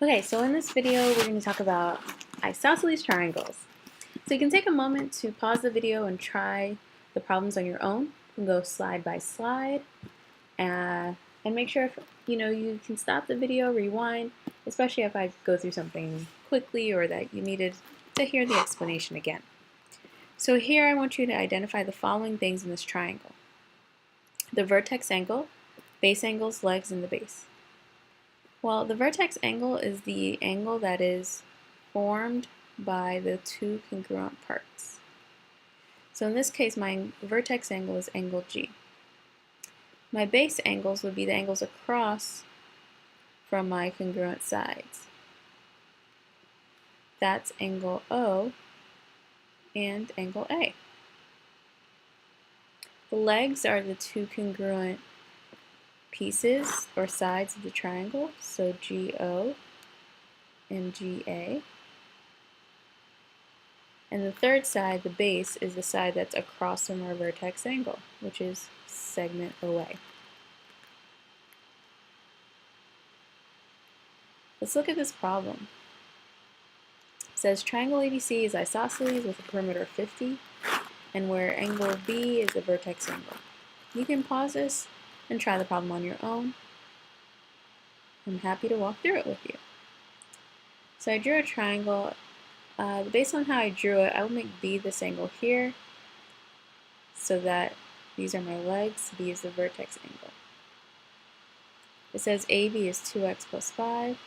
Okay, so in this video, we're going to talk about isosceles triangles. So you can take a moment to pause the video and try the problems on your own. You can go slide by slide and make sure if, you can stop the video, rewind, especially if I go through something quickly or that you needed to hear the explanation again. So here I want you to identify the following things in this triangle: the vertex angle, base angles, legs, and the base. Well, the vertex angle is the angle that is formed by the two congruent parts. So in this case, my vertex angle is angle G. My base angles would be the angles across from my congruent sides. That's angle O and angle A. The legs are the two congruent pieces or sides of the triangle, so GO and GA. And the third side, the base, is the side that's across from our vertex angle, which is segment OA. Let's look at this problem. It says triangle ABC is isosceles with a perimeter of 50, and where angle B is a vertex angle. You can pause this and try the problem on your own. I'm happy to walk through it with you. So I drew a triangle. Based on how I drew it, I will make B this angle here, so that these are my legs, B is the vertex angle. It says AB is 2x plus 5,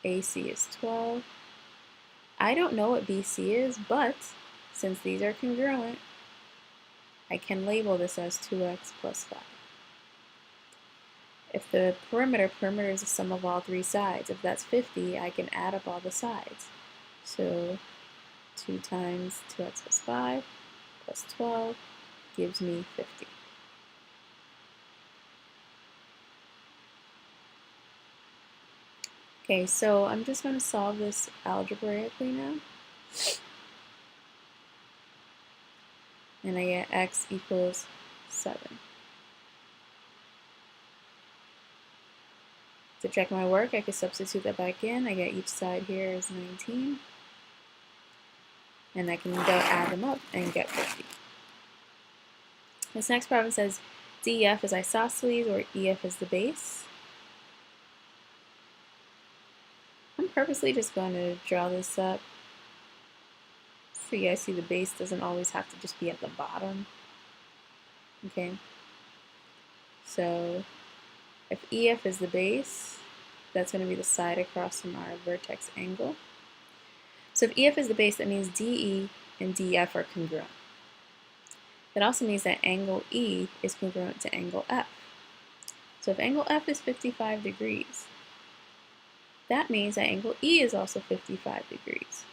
AC is 12. I don't know what BC is, but since these are congruent, I can label this as 2x plus 5. If the perimeter is the sum of all three sides, if that's 50, I can add up all the sides. So 2 times 2x plus 5 plus 12 gives me 50. Okay, so I'm just going to solve this algebraically now. And I get x equals 7. To check my work, I could substitute that back in. I get each side here is 19. And I can go add them up and get 50. This next problem says DEF is isosceles or EF is the base. I'm purposely just going to draw this up so you guys see the base doesn't always have to just be at the bottom. Okay, so if EF is the base, that's going to be the side across from our vertex angle. So if EF is the base, that means DE and DF are congruent. That also means that angle E is congruent to angle F. So if angle F is 55 degrees, that means that angle E is also 55 degrees.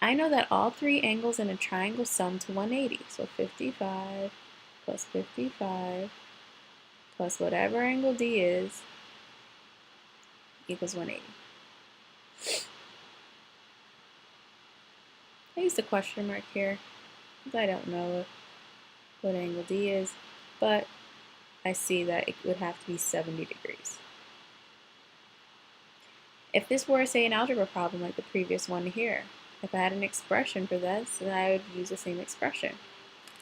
I know that all three angles in a triangle sum to 180. So 55 plus 55 plus whatever angle D is equals 180. I used a question mark here because I don't know what angle D is, but I see that it would have to be 70 degrees. If this were, say, an algebra problem like the previous one here, if I had an expression for this, then I would use the same expression.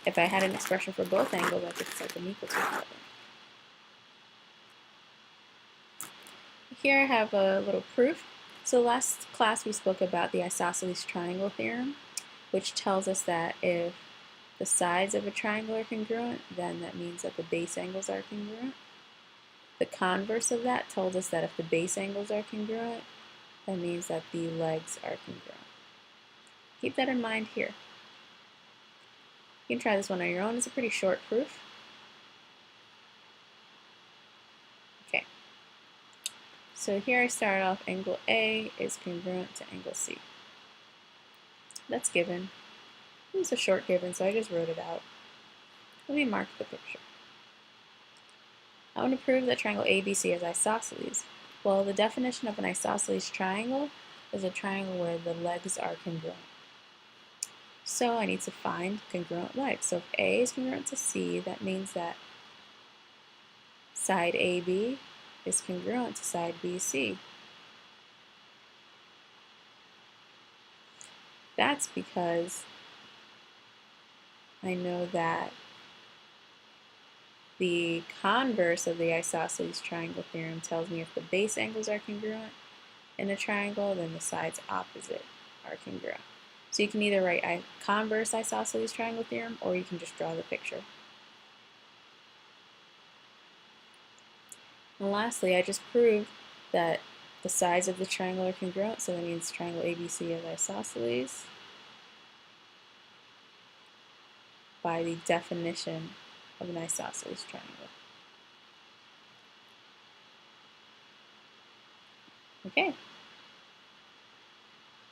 If I had an expression for both angles, I could set them equal to each other. Here I have a little proof. So last class we spoke about the isosceles triangle theorem, which tells us that if the sides of a triangle are congruent, then that means that the base angles are congruent. The converse of that tells us that if the base angles are congruent, that means that the legs are congruent. Keep that in mind here. You can try this one on your own. It's a pretty short proof. Okay. So here I start off, angle A is congruent to angle C. That's given. It's a short given, so I just wrote it out. Let me mark the picture. I want to prove that triangle ABC is isosceles. Well, the definition of an isosceles triangle is a triangle where the legs are congruent. So I need to find congruent legs. So if A is congruent to C, that means that side AB is congruent to side BC. That's because I know that the converse of the isosceles triangle theorem tells me if the base angles are congruent in a triangle, then the sides opposite are congruent. So you can either write converse isosceles triangle theorem, or you can just draw the picture. And lastly, I just proved that the sides of the triangle are congruent, so that means triangle ABC is isosceles by the definition of an isosceles triangle. Okay.